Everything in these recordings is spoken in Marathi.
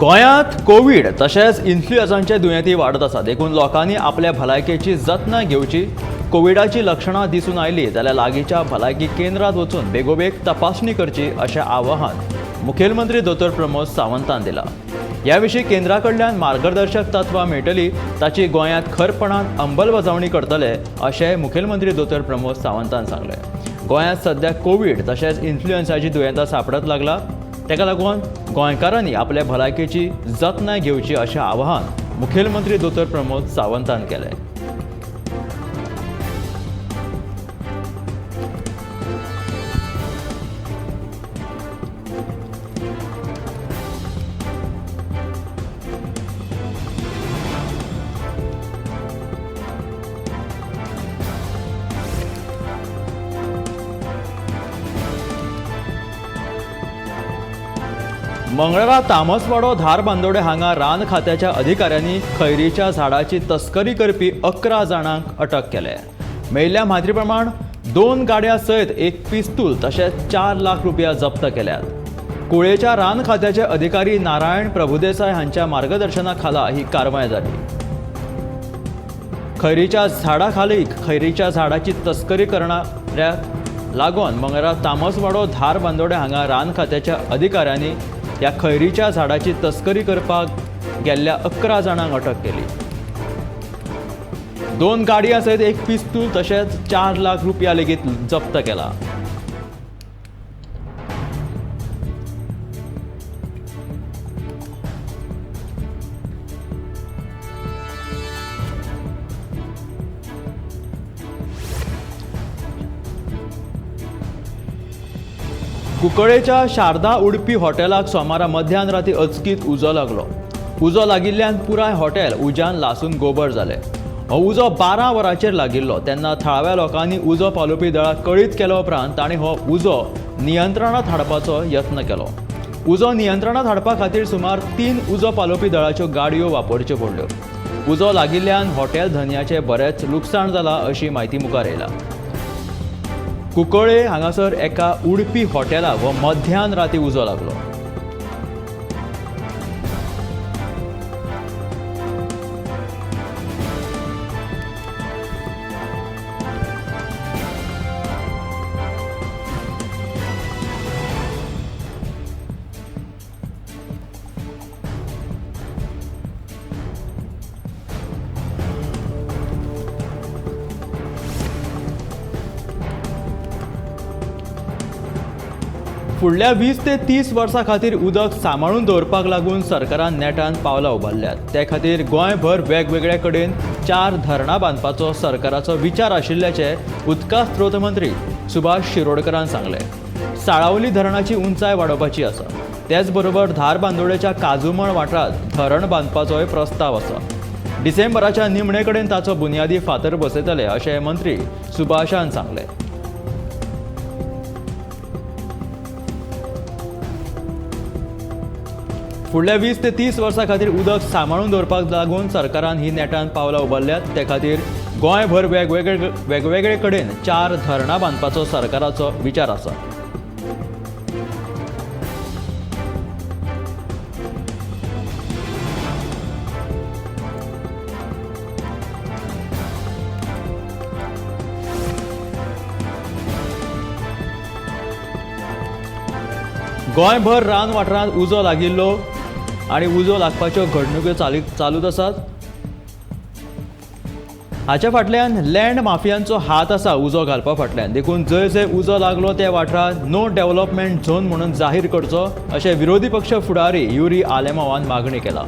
गोंयांत कोविड तशेंच इन्फ्लुएन्झाचे दुयेंती वाडत आसात। देखून लोकांनी आपल्या भलायकेची जतनाय घेवची। कोविडाची लक्षणां दिसून आयली जाल्यार लागींच्या भलायकी केंद्रांत वचून बेगोबेग तपासणी करची अशें आवाहन मुखेलमंत्री दोतोर प्रमोद सावंतान दिलां। ह्या विशीं केंद्रा कडल्यान मार्गदर्शक तत्वां मेळटली ताची गोंयांत खरपणान अंमलबजावणी करतले अशें मुखेलमंत्री दोतोर प्रमोद सावंतान सांगलें। गोंयांत सध्या कोविड तशेंच इन्फ्लुएन्झाची दुयेंतां सापडत लागला। तेका लागून गोंयकारांनी आपल्या भलायकेची जतनाय घेवची अशें आवाहन मुखेलमंत्री दोतोर प्रमोद सावंतान केलें। मंगळारा तामसवाडो धार बांदोडे हांगा रान खात्याच्या अधिकाऱ्यांनी खैरीच्या झाडाची तस्करी करपी 11 जाणांक अटक केले। मेळिल्ल्या म्हायती प्रमाण 2 गाडयां सयत एक पिस्तूल तशेंच 4 लाख रुपया जप्त केल्यात। कुळेच्या रान खात्याचे अधिकारी नारायण प्रभुदेसाय हांच्या मार्गदर्शना खाला ही कारवाय जाली। खैरीच्या झाडा खाली खैरीच्या झाडाची तस्करी करणाऱ्याक लागून मंगळारा तामसवाडो धार बांदोडे हांगा रान खात्याच्या अधिकाऱ्यांनी ह्या खैरीच्या झाडाची तस्करी करपाक गेल्ल्या 11 जाणांक अटक केली। 2 गाडयां सयत एक पिस्तूल तशेंच 4 लाख रुपया लेगीत जप्त केला। कुंकळेच्या शारदा उडपी हॉटेलाक सोमारा मध्यान राती अचकीत उजो लागलो। उजो लागिल्ल्यान पुराय हॉटेल उज्यान लासून गोबर जालें। हो उजो 12 वरांचेर लागिल्लो तेन्ना थळाव्या लोकांनी उजो पालोवपी दळाक कळीत केल्या उपरांत तांणी हो उजो नियंत्रणांत हाडपाचो यत्न केलो। उजो नियंत्रणांत हाडपा खातीर सुमार 3 उजो पालोवपी दळाच्यो गाडयो वापरच्यो पडल्यो। उजो लागिल्ल्यान हॉटेल धन्याचें बरेंच लुकसाण जालां अशी म्हायती मुखार येयला। कुंकळे हांगासर एका उडपी हॉटेलाक हो मध्यान राती उजो लागलो। फुडल्या 20 ते 30 वर्सां खातीर उदक सांबाळून दवरपाक लागून सरकारान नेटान पावलां उबारल्यात। ते खातीर गोंयभर वेगवेगळे कडेन 4 धरणां बांदपाचो सरकाराचो विचार आशिल्ल्याचे उदका स्त्रोत मंत्री सुभाष शिरोडकरान सांगलें। साळावली धरणाची उंचाय वाडोवपाची आसा। त्याच बरोबर धार बांदोडेच्या काजूमळ वाठारांत धरण बांदपाचोय प्रस्ताव आसा। डिसेंबराच्या निमणे कडेन ताचो बुन्यादी फातर बसयतले अशें मंत्री सुभाषान सांगलें। फुडल्या 20 ते 30 वर्सां खातीर उदक सांबाळून दवरपाक लागून सरकारान ही नेटान पावलां उबारल्यात। ते खातीर गोंयभर वेगवेगळे कडेन 4 धरणां बांदपाचो सरकाराचो विचार आसा। गोंयभर रान वाठारांत उजो लागिल्लो आनी उजो लागपाच्यो घडणुको चालूच आसात। हाच्या फाटल्यान लँड माफियांचो हात आसा उजो घालपा फाटल्यान। देखून जंय जंय उजो लागलो त्या वाठारांत नो डेव्हलपमेंट झोन म्हणून जाहीर करचो अशें विरोधी पक्ष फुडारी युरी आलेमावान मागणी केला।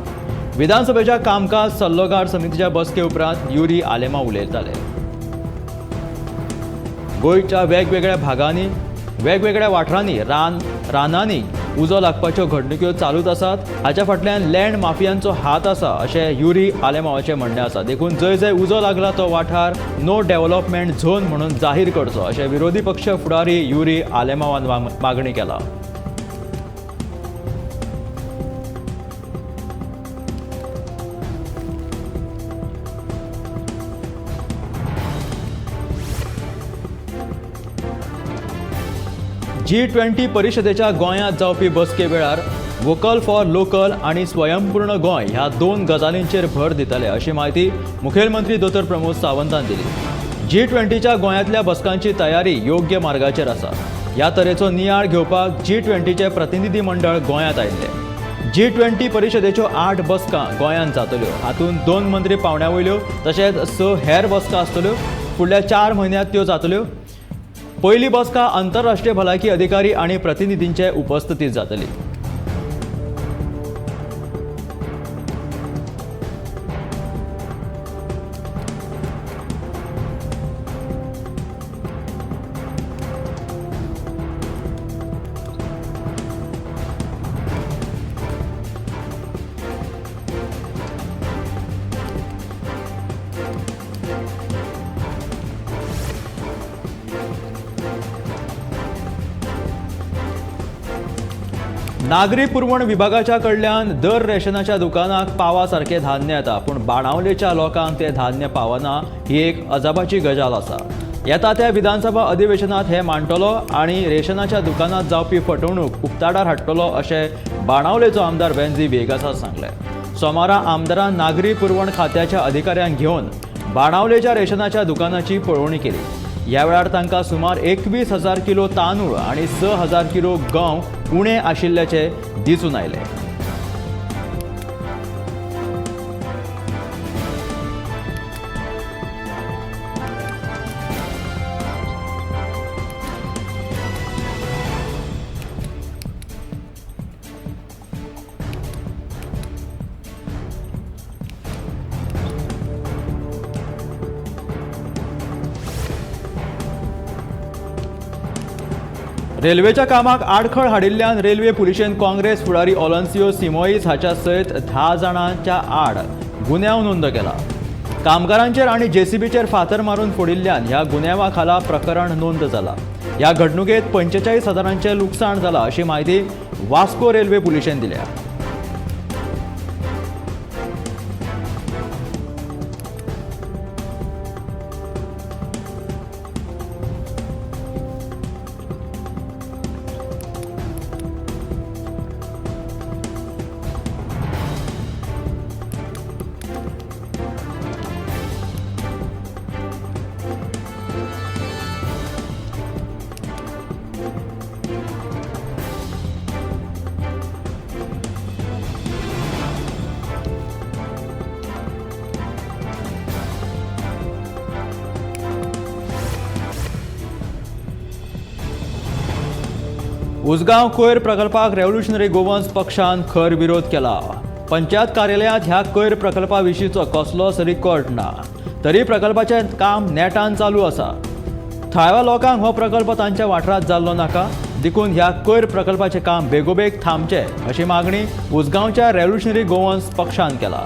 विधानसभेच्या कामकाज सल्लोगार समितीच्या बसके उपरांत युरी आलेमा उलयताले। गोंयच्या वेगवेगळ्या भागांनी वेगवेगळ्या वाठारांनी रानांनी उजो लागपाच्यो घडणुको चालूच आसात। हाच्या फाटल्यान लँड माफियांचो हात आसा अशें युरी आलेमावाचें म्हणणें आसा। देखून जंय जंय उजो लागला तो वाठार नो डेव्हलपमेंट झोन म्हणून जाहीर करचो अशें विरोधी पक्ष फुडारी युरी आलेमावान मागणी केला। G20 परिशदेच्या गोंयांत जावपी बसके वेळार वोकल फॉर लोकल आणि स्वयंपूर्ण गोंय ह्या दोन गजालींचेर भर दितले अशी माहिती मुखेलमंत्री दोतर प्रमोद सावंतान दिली. G20च्या गोंयांतल्या बसकांची तयारी योग्य मार्गाचेर आसा. ह्या तरेचो नियाळ घेवपाक G20चे प्रतिनिधी मंडळ गोंयांत आयिल्ले. G20 परिशदेच्यो 8 बसका गोंयांत जातल्यो. हातूंत 2 मंत्री पावंड्या वयल्यो तशेंच 6 हेर बसका आसतल्यो. फुडल्या 4 म्हयन्यांत त्यो जातल्यो. पयली बसका आंतरराष्ट्रीय भलायकी अधिकारी आनी प्रतिनिधींचे उपस्थितीत जातली. नागरी पुरवण विभागाच्या कडल्यान दर रेशनाच्या दुकानाक पावा सारखे धान्य येता, पूण बाणावलेच्या लोकांक ते धान्य पावना ही एक अजापाची गजाल आसा. येता त्या विधानसभा अधिवेशनात हे मांडटलो आनी रेशनाच्या दुकानात जावपी फटवणूक उक्ताडार हाडटलो अशें बाणावलेचो आमदार वेंजी वेगासार सांगले. सोमारा आमदारान नागरी पुरवण खात्याच्या अधिकाऱ्यांक घेवन बाणावलेच्या रेशनाच्या दुकानाची पळोवणी केली. ह्या वेळार तांकां सुमार 21,000 किलो तांदूळ आनी 6,000 किलो गंव उणे आशिल्ल्याचे दिसून आयले. रेल्वेच्या कामाक आडखळ हाडिल्ल्यान रेल्वे पुलिशेन काँग्रेस फुडारी ऑलन्सियो सिमोईस हाच्या सयत 10 जाणांच्या आड गुन्यांव नोंद केला. कामगारांचेर आनी JCBचेर फातर मारून फोडिल्ल्यान ह्या गुन्यांवा खाला प्रकरण नोंद जाला. ह्या घडणुकेत 45,000चे लुकसाण जाला अशी माहिती वास्को रेल्वे पुलिशेन दिल्या. उसगांव कोयर प्रकल्पाक रेव्होल्युशनरी गोवन्स पक्षान खर विरोध केला. पंचायत कार्यालयांत ह्या कोयर प्रकल्पा विशींचो कसलोच रिकॉर्ड ना, तरी प्रकल्पाचें काम नेटान चालू आसा. थळाव्या लोकांक हो प्रकल्प तांच्या वाठारांत जाल्लो नाका, देखून ह्या कोयर प्रकल्पाचें काम बेगोबेग थांबचें अशी मागणी उसगांवच्या रेव्होल्युशनरी गोवन्स पक्षान केला.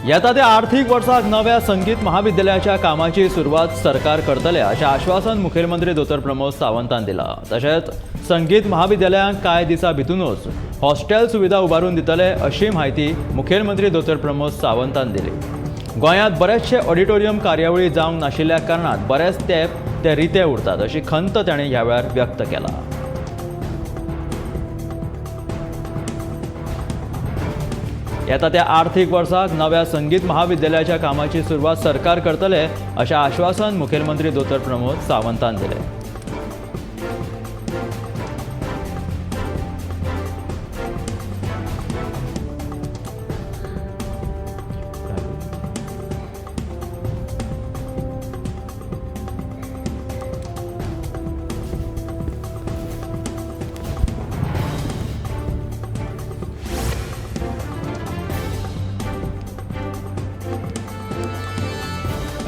येता त्या आर्थीक वर्साक नव्या संगीत महाविद्यालयाच्या कामाची सुरवात सरकार करतले अशें आश्वासन मुखेलमंत्री दोतर प्रमोद सावंतान दिलां. तशेंच संगीत महाविद्यालयांक कांय दिसां भितूनच हॉस्टेल सुविधा उबारून दितले अशी माहिती मुखेलमंत्री दोतर प्रमोद सावंतान दिली. गोंयांत बरेचशे ऑडिटोरियम कार्यावळी जावंक नाशिल्ल्या कारणान बरेच तेंप ते रिते उरतात अशी खंत ताणें ह्या वेळार व्यक्त केला. येता त्या आर्थीक वर्साक नव्या संगीत महाविद्यालयाच्या कामाची सुरवात सरकार करतले अशें आश्वासन मुखेलमंत्री दोतर प्रमोद सावंतान दिलें.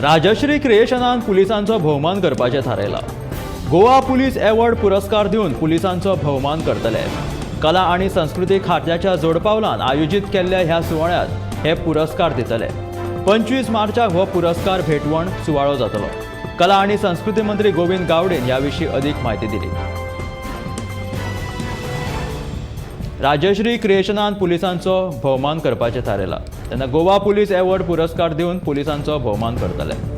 राजश्री क्रिएशनान पुलिसांचो भोवमान करपाचें थारायलां. गोवा पुलीस अवॉर्ड पुरस्कार दिवन पुलिसांचो भोवमान करतले. कला आनी संस्कृती खात्याच्या जोडपावलान आयोजीत केल्ल्या ह्या सुवाळ्यात हे पुरस्कार दितले. 25 मार्चाक हो पुरस्कार भेटवण सुवाळो जातलो. कला आनी संस्कृती मंत्री गोविंद गावडेन ह्या विशीं अदीक म्हायती दिली. राजश्री क्रिएशनान पुलिसांचो भोवमान करपाचें थारायलां. तेन्ना गोवा पुलीस अवॉर्ड पुरस्कार दिवन पुलिसांचो भोवमान करतले.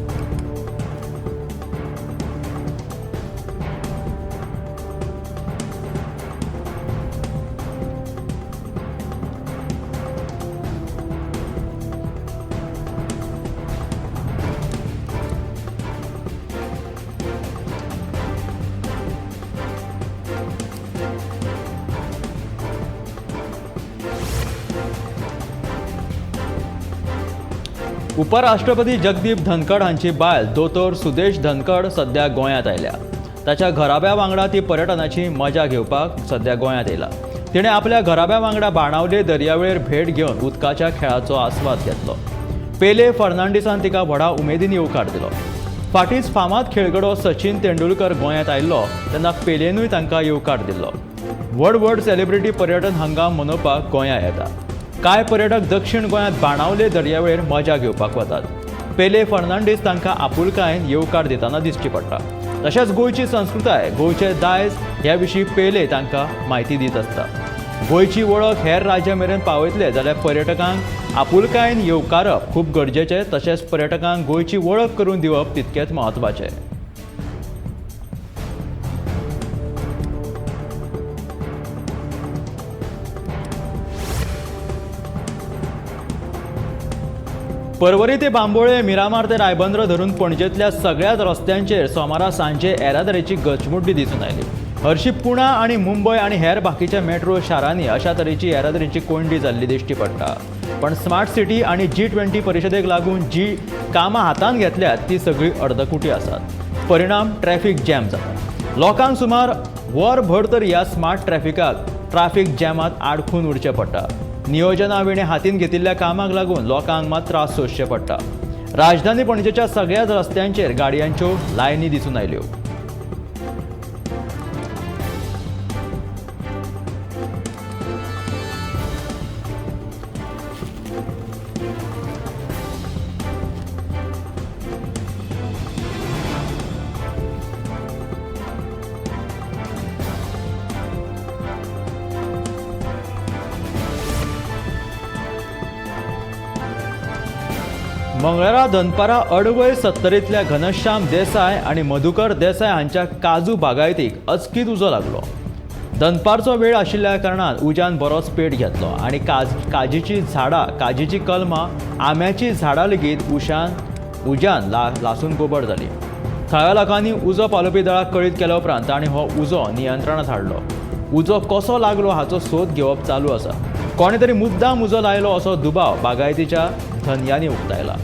उपराष्ट्रपती जगदीप धनखड हांची बायल दोतोर सुदेश धनखड सध्या गोंयांत आयल्या. ताच्या घराब्या वांगडा ती पर्यटनाची मजा घेवपाक सध्या गोंयांत येयला. तिणें आपल्या घराब्या वांगडा बाणावले दर्यावेळेर भेट घेवन उदकाच्या खेळाचो आस्वाद घेतलो. पेले फर्नांडीसान तिका व्हडा उमेदीन येवकार दिलो. फाटींच फामाद खेळगडो सचिन तेंडुलकर गोंयांत आयिल्लो तेन्ना पेलेनूय तांकां येवकार दिल्लो. व्हड सेलिब्रिटी पर्यटन हंगाम मनोवपाक गोंयां येता. कांय पर्यटक दक्षिण गोंयांत बाणावले दर्यावेळेर मजा घेवपाक वतात. पेले फर्नांडीस तांकां आपुलकायेन येवकार दितना दिश्टी पडटा. तशेंच गोंयची संस्कृताय, गोंयचें दायज ह्या विशीं पेले तांकां म्हायती दीत आसता. गोंयची वळख हेर राज्यां मेरेन पावयतले जाल्यार पर्यटकांक आपुलकायेन येवकारप खूब गरजेचें. तशेंच पर्यटकांक गोंयची वळख करून दिवप तितकेंच म्हत्वाचें. पर्वरी ते बांबोळे, मिरामार ते रायबंद्र धरून पणजेंतल्या सगळ्याच रस्त्यांचेर सोमारा सांजे येरादारीची गचमुड्डी दिसून आयली. हरशीं पुणा आनी मुंबय आनी हेर बाकीच्या मेट्रो शारांनी अशा तरेची येरादारीची कोंडी जाल्ली दिश्टी पडटा. पण स्मार्ट सिटी आनी G20 परिशदेक लागून जी कामां हातांत घेतल्यात ती सगळी अर्दकुटी आसात. परिणाम ट्रॅफिक जॅम जाता. लोकांक सुमार वरभर तर ह्या स्मार्ट ट्रॅफिक जॅमांत आडखून उरचें पडटा. नियोजनावेळी हातीन घेतिल्ल्या कामाक लागून लोकांक मात त्रास सोंसचे पडटा. राजधानी पणजेच्या सगळ्याच रस्त्यांचेर गाडयांच्यो लायनी दिसून आयल्यो. मंगळारा दनपारा अडवय 70तल्या घनश्याम देसाय आणि मधुकर देसाय हांच्या काजू बागायतीक अचकीत उजो लागलो. दनपारचो वेळ आशिल्ल्या कारणान उज्यान बरोच पेट घेतलो आणि काजीची झाडां, काजीची कलमां, आंब्याची झाडां लेगीत उज्यान लासून गोबड जाली. थळाव्या लोकांनी उजो पालोवपी दळाक कळीत केल्या उपरांत तांणी हो उजो नियंत्रणांत हाडलो. उजो कसो लागलो हाचो सोद घेवप चालू आसा. कोणे तरी मुद्दाम उजो लायलो असो दुबाव बागायतीच्या धन्यांनी उक्तायला.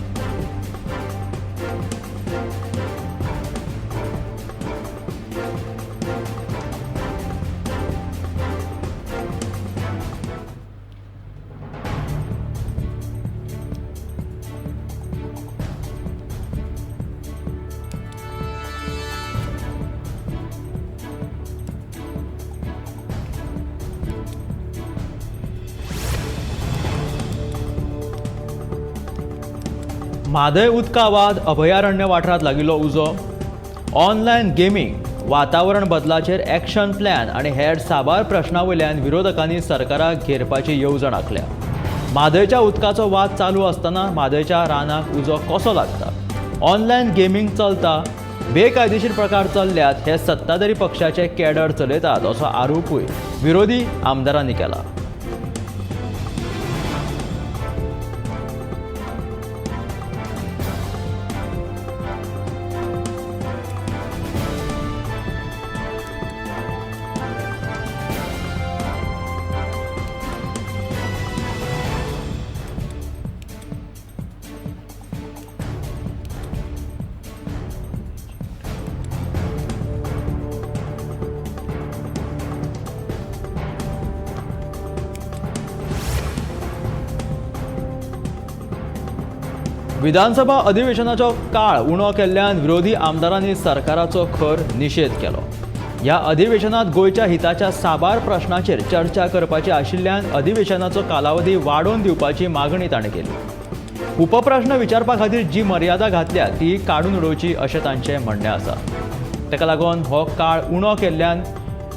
म्हादय उदकावाद अभयारण्य वाठारांत लागिल्लो उजो, ऑनलायन गेमींग, वातावरण बदलाचेर एक्शन प्लॅन आनी हेर साबार प्रश्नां वयल्यान विरोधकांनी सरकाराक घेरपाची येवजण आंखल्या. म्हादयच्या उदकाचो वाद चालू आसतना म्हादयच्या रानाक उजो कसो लागता, ऑनलायन गेमींग चलता, बेकायदेशीर प्रकार चल्ल्यात हे सत्ताधारी पक्षाचे कॅडर चलयतात असो आरोपूय विरोधी आमदारांनी केला. विधानसभा अधिवेशनाचो काळ उणो केल्ल्यान विरोधी आमदारांनी सरकाराचो खर निषेध केलो. ह्या अधिवेशनात गोयच्या हिताच्या साबार प्रश्नाचेर चर्चा करपाची आशिल्ल्यान अधिवेशनाचो कालावधी वाडोवन दिवपाची मागणी ताणें केली. उपप्रश्न विचारपा खातीर जी मर्यादा घातल्या ती काडून उडोवची अशें तांचें म्हणणें आसा. ताका लागून हो काळ उणो केल्ल्यान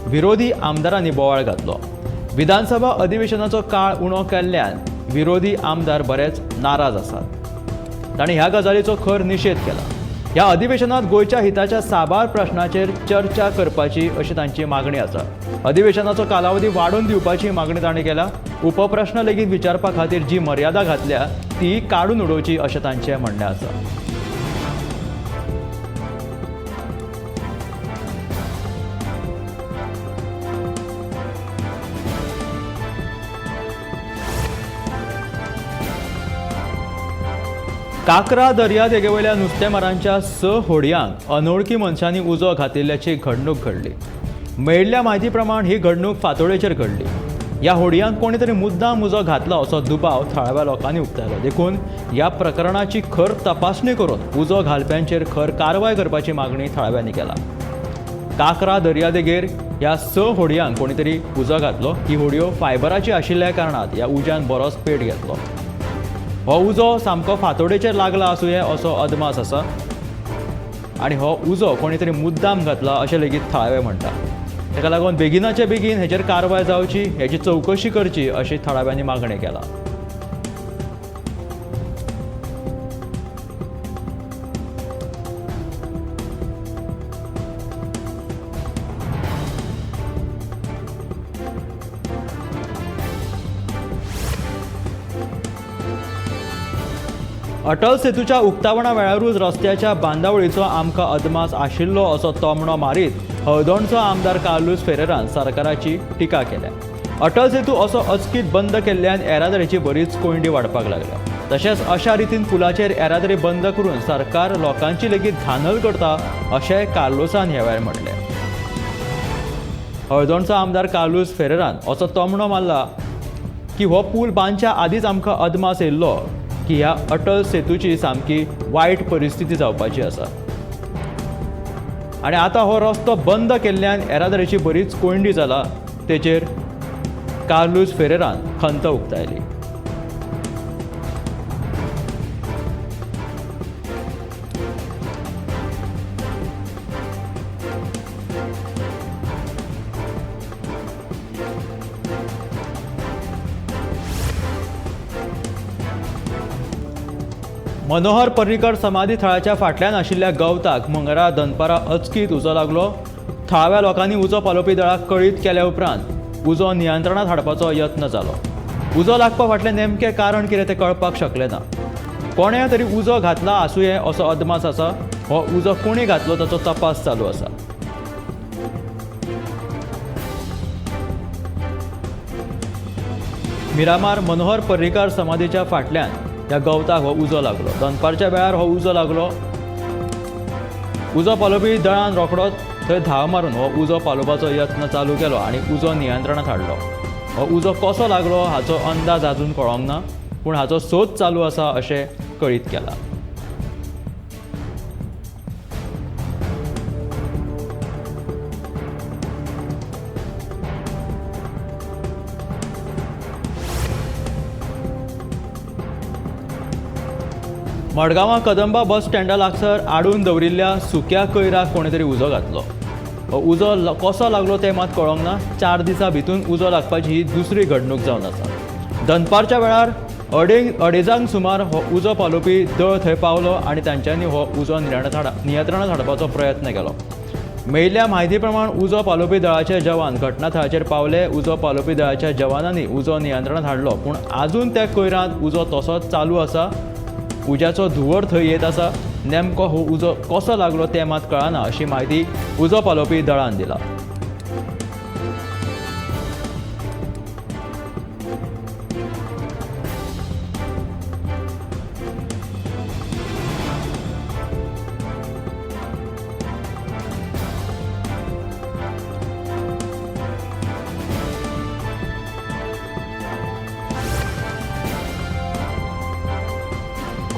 विरोधी आमदारांनी बोवाळ घातलो. विधानसभा अधिवेशनाचो काळ उणो केल्ल्यान विरोधी आमदार बरेच नाराज आसात. तांणी ह्या गजालीचो खर निषेध केला. ह्या अधिवेशनात गोयच्या हिताच्या साबार प्रश्नाचेर चर्चा करपाची अशी तांची मागणी आसा. अधिवेशनाचो कालावधी वाडोवन दिवपाची मागणी ताणें केला. उपप्रश्न लेगीत विचारपा खातीर जी मर्यादा घातल्या ती काडून उडोवची अशें तांचें म्हणणें आसा. काकरा दर्यादेगेवयल्या नुस्तेमारांच्या 6 होडयांक अनवळखी मनशांनी उजो घातिल्ल्याची घडणूक घडली. मेळिल्ल्या म्हायती प्रमाण ही घडणूक फांतोडेचेर घडली. ह्या होडयांक कोणी तरी मुद्दाम उजो घातलो असो दुबाव थळाव्या लोकांनी उक्तायलो. देखून ह्या प्रकरणाची खर तपासणी करून उजो घालप्यांचेर खर कारवाय करपाची मागणी थळाव्यांनी केला. काकरा दर्यादेगेर ह्या 6 होडयांक कोणी तरी उजो घातलो. ही होडयो फायबराची आशिल्ल्या कारणात ह्या उज्यान बरोच पेट घेतलो. हो उजो सामको फांतोडेचेर लागला आसूये असो अदमास आसा आनी हो उजो कोणी तरी मुद्दाम घातला अशें लेगीत थळावे म्हणटा. ताका लागून बेगिनाचे बेगीन हेचेर कारवाय जावची, हेची चवकशी करची अशी थळाव्यांनी मागणी केला. अटल सेतूच्या उक्तावणा वेळारूच रस्त्याच्या बांदावळीचो आमकां अदमास आशिल्लो असो तोमणो मारीत हळदोणचो आमदार कार्लोस फेरेरान सरकाराची टिका केल्या. अटल सेतू असो अचकीत बंद केल्ल्यान येरादारीची बरीच कोयंडी वाडपाक लागल्या. तशेंच अशा रितीन पुलाचेर येरादारी बंद करून सरकार लोकांची लेगीत धानल करता अशेंय कार्लोसान ह्या वेळार म्हणलें. हळदोणचो आमदार कार्लोस फेरेरान असो तोमणो मारला की हो पूल बांदच्या आदींच आमकां अदमास येयल्लो की ह्या अटल सेतूची सामकी वायट परिस्थिती जावपाची आसा आनी आतां हो रस्तो बंद केल्ल्यान येरादारीची बरीच कोयंडी जाला. तेचेर कार्लोस फेरेरान खंत उक्तायली. मनोहर पर्रीकर समाधी थळाच्या फाटल्यान आशिल्ल्या गवताक मंगळारा दनपारा अचकीत उजो लागलो. थळाव्या लोकांनी उजो पालोवपी दळाक कळीत केल्या उपरांत उजो नियंत्रणांत हाडपाचो यत्न जालो. उजो लागपा फाटलें नेमकें कारण कितें तें कळपाक शकलें ना. कोणें तरी उजो घातला आसूये असो अदमास आसा. हो उजो कोणी घातलो ताचो तपास चालू आसा. मिरामार मनोहर पर्रीकर समाधीच्या फाटल्यान ह्या गवताक हो उजो लागलो. दनपारच्या वेळार हो उजो लागलो. उजो पालोवपी दळान रोखडोच थंय धांव मारून हो उजो पालोवपाचो यत्न चालू केलो आनी उजो नियंत्रणांत हाडलो. हो उजो कसो लागलो हाचो अंदाज आजून कळोंक ना, पूण हाचो सोद चालू आसा अशें कळीत केलां. मडगांवां कदंबा बस स्टँडा लागसार आडून दवरिल्ल्या सुक्या कोयराक कोणे तरी उजो घातलो. हो उजो कसो लागलो तें मात कळोंक ना. 4 दिसां भितून उजो लागपाची ही दुसरी घडणूक जावन आसा. दनपारच्या वेळार अडेजांक सुमार हो उजो पालोवपी दळ थंय पावलो आनी तांच्यांनी हो उजो नियंत्रणांत हाडपाचो प्रयत्न केलो. मेळिल्ल्या म्हायती प्रमाण उजो पालोवपी दळाचे जवान घटनाथळाचेर पावले. उजो पालोवपी दळाच्या जवानांनी उजो नियंत्रणांत हाडलो, पूण आजून त्या कोयरांत उजो तसोच चालू आसा. उज्याचो धुंवर थंय येत आसा. नेमको हो उजो कसो लागलो तें मात कळना अशी माहिती उजो पालोवपी दळान दिला.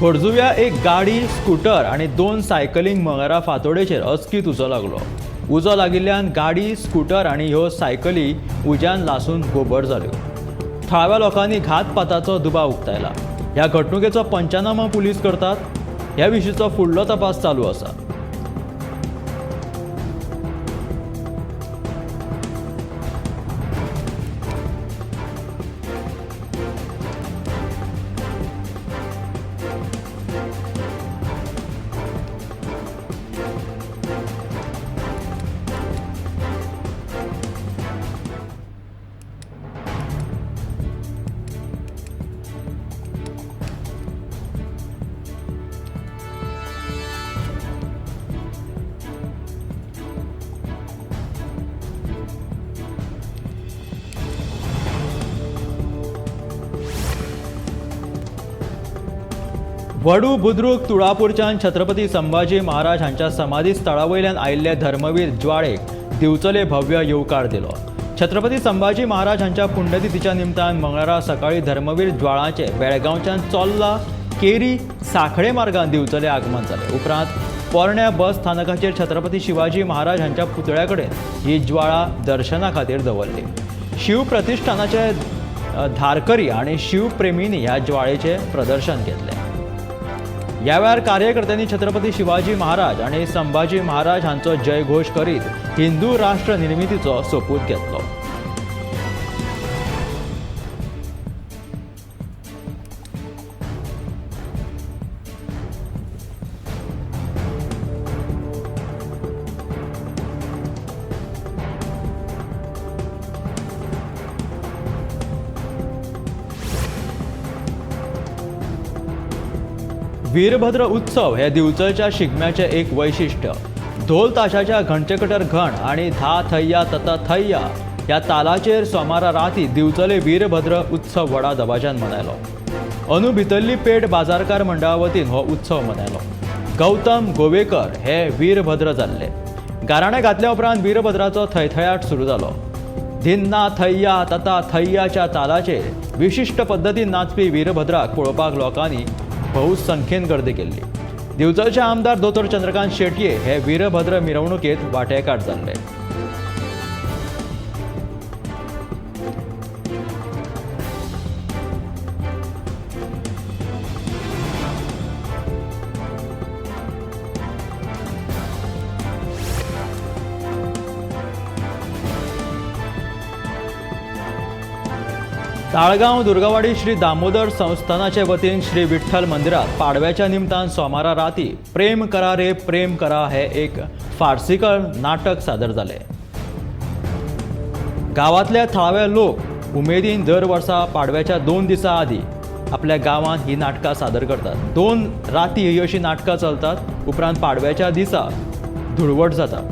खोडजुव्या एक गाडी, स्कूटर आणि 2 सायकलिंग मंगळारा फातोडेचेर अचकीत उजो लागलो. उजो लागिल्ल्यान गाडी, स्कूटर आणि ह्यो सायकली उज्यान लासून गोबड जाल्यो. थळाव्या लोकांनी घातपाताचो दुबाव उक्तायला. ह्या घडणुकेचो पंचनामा पुलीस करतात. ह्या विशींचो फुडलो तपास चालू आसा. वडू बुद्रुक तुळापूरच्यान छत्रपती संभाजी महाराज हांच्या समाधी स्थळावयल्यान आयिल्ले धर्मवीर ज्वाळेक दिवचले भव्य येवकार दिलो. छत्रपती संभाजी महाराज हांच्या पुण्यतिथीच्या निमतान मंगळारा सकाळी धर्मवीर ज्वाळाचे बेळगांवच्यान चोल्ला केरी साखळे मार्गान दिवचले आगमन जाले. उपरांत पोरण्या बस स्थानकाचेर छत्रपती शिवाजी महाराज हांच्या पुतळ्या कडेन ही ज्वाळा दर्शना खातीर दवरली. शिव प्रतिष्ठानाचे धारकरी आणि शिवप्रेमींनी ह्या ज्वाळेचे प्रदर्शन घेतले. ह्या वेळार कार्यकर्त्यांनी छत्रपती शिवाजी महाराज आणि संभाजी महाराज हांचो जयघोष करीत हिंदू राष्ट्र निर्मितीचो सोपूत घेतलो. वीरभद्र उत्सव हे दिवचलच्या शिगम्याचे एक वैशिष्ट्य. ढोल ताशाच्या घंटेकटर घण आणि धा थय्या तता थय्या ह्या तालाचेर सोमारा राती दिवचले वीरभद्र उत्सव व्हडा दबाज्यान मनयलो. अंदू भितरली पेट बाजारकार मंडळा वतीन हो उत्सव मनयलो. गौतम गोवेकर हे वीरभद्र जाल्ले. गाराणें घातल्या उपरांत वीरभद्राचो थयथयाट सुरू जालो. धिन्ना थय्या तता थय्याच्या तालाचेर विशिष्ट पद्दतीन नाचपी वीरभद्राक पळोवपाक लोकांनी बहुसंख्येन गर्दी केल्ली. दिवचलचे आमदार दोतोर चंद्रकांत शेटये हे वीरभद्र मिरवणुकेत वांटेकार जाल्ले. ताळगांव दुर्गावाडी श्री दामोदर संस्थानाचे वतीन श्री विठ्ठल मंदिरात पाडव्याच्या निमतान सोमारा राती प्रेम करा रे प्रेम करा हे एक फार्सिकल नाटक सादर जाले. गांवांतले थळावे लोक उमेदीन दर वर्सा पाडव्याच्या 2 दिसां आदीं आपल्या गांवांत ही नाटकां सादर करतात. 2 राती ही अशी नाटकां चलतात. उपरांत पाडव्याच्या दिसा धुळवट जाता.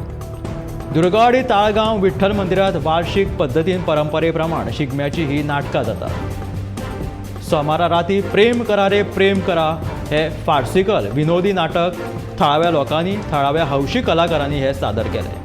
दुर्गावाडी ताळगांव विठ्ठल मंदिरात वार्षिक पद्धतीन परंपरे प्रमाण शिगम्याची ही नाटकां जातात. सोमारा राती प्रेम करा रे प्रेम करा हे फार्सिकल विनोदी नाटक थळाव्या लोकांनी, थळाव्या हौशी कलाकारांनी हे सादर केले.